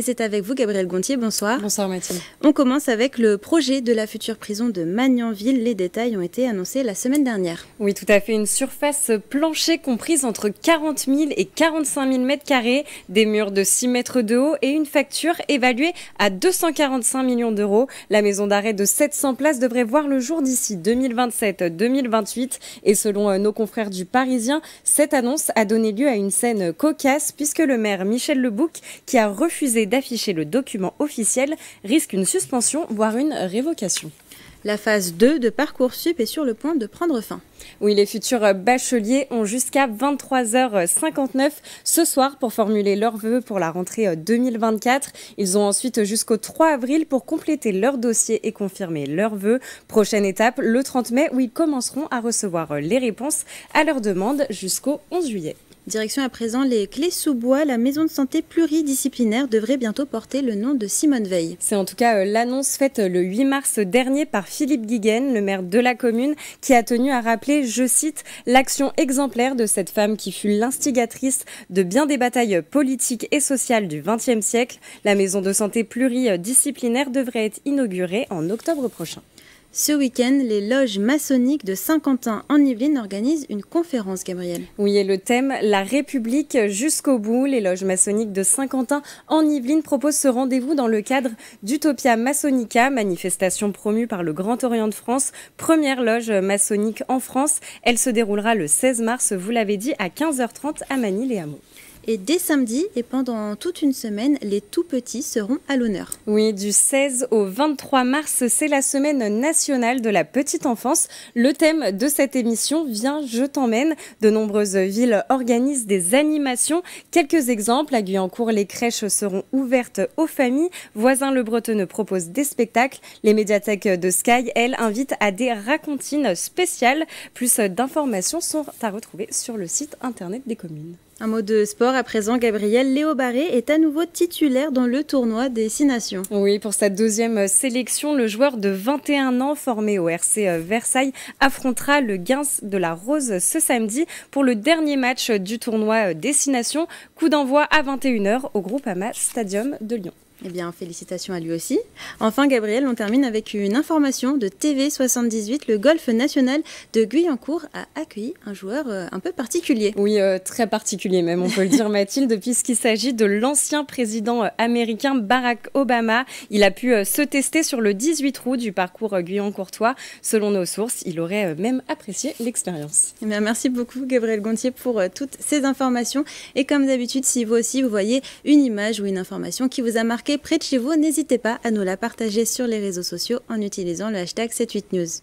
Et c'est avec vous, Gabrielle Gontier, bonsoir. Bonsoir Mathilde. On commence avec le projet de la future prison de Magnanville. Les détails ont été annoncés la semaine dernière. Oui, tout à fait. Une surface planchée comprise entre 40 000 et 45 000 mètres carrés, des murs de 6 mètres de haut et une facture évaluée à 245 millions d'euros. La maison d'arrêt de 700 places devrait voir le jour d'ici 2027-2028. Et selon nos confrères du Parisien, cette annonce a donné lieu à une scène cocasse puisque le maire Michel Lebouc, qui a refusé d'afficher le document officiel, risque une suspension, voire une révocation. La phase 2 de Parcoursup est sur le point de prendre fin. Oui, les futurs bacheliers ont jusqu'à 23h59 ce soir pour formuler leurs vœux pour la rentrée 2024. Ils ont ensuite jusqu'au 3 avril pour compléter leur dossier et confirmer leurs vœux. Prochaine étape, le 30 mai, où ils commenceront à recevoir les réponses à leurs demandes jusqu'au 11 juillet. Direction à présent les Clés-sous-Bois. La maison de santé pluridisciplinaire devrait bientôt porter le nom de Simone Veil. C'est en tout cas l'annonce faite le 8 mars dernier par Philippe Guiguen, le maire de la commune, qui a tenu à rappeler, je cite, l'action exemplaire de cette femme qui fut l'instigatrice de bien des batailles politiques et sociales du XXe siècle. La maison de santé pluridisciplinaire devrait être inaugurée en octobre prochain. Ce week-end, les loges maçonniques de Saint-Quentin en Yvelines organisent une conférence, Gabrielle. Oui, et le thème « La République jusqu'au bout ». Les loges maçonniques de Saint-Quentin en Yvelines proposent ce rendez-vous dans le cadre d'Utopia Masonica, manifestation promue par le Grand Orient de France, première loge maçonnique en France. Elle se déroulera le 16 mars, vous l'avez dit, à 15h30 à Manille-les-Hameaux. Et dès samedi et pendant toute une semaine, les tout-petits seront à l'honneur. Oui, du 16 au 23 mars, c'est la semaine nationale de la petite enfance. Le thème de cette émission, Viens, je t'emmène. De nombreuses villes organisent des animations. Quelques exemples, à Guyancourt, les crèches seront ouvertes aux familles. Voisin-le-Bretonneux propose des spectacles. Les médiathèques de Sky, elles, invitent à des racontines spéciales. Plus d'informations sont à retrouver sur le site internet des communes. Un mot de sport à présent, Gabrielle. Léo Barré est à nouveau titulaire dans le tournoi des 6 nations. Oui, pour sa deuxième sélection, le joueur de 21 ans formé au RC Versailles affrontera le Gainsbourg de la Rose ce samedi pour le dernier match du tournoi des 6 nations. Coup d'envoi à 21h au Groupama Stadium de Lyon. Eh bien, félicitations à lui aussi. Enfin, Gabrielle, on termine avec une information de TV78. Le golf national de Guyancourt a accueilli un joueur un peu particulier. Oui, très particulier même, on peut le dire Mathilde, puisqu'il s'agit de l'ancien président américain Barack Obama. Il a pu se tester sur le 18 trous du parcours guyancourtois. Selon nos sources, il aurait même apprécié l'expérience. Eh bien, merci beaucoup, Gabrielle Gontier, pour toutes ces informations. Et comme d'habitude, si vous aussi, vous voyez une image ou une information qui vous a marqué près de chez vous, n'hésitez pas à nous la partager sur les réseaux sociaux en utilisant le hashtag 78news.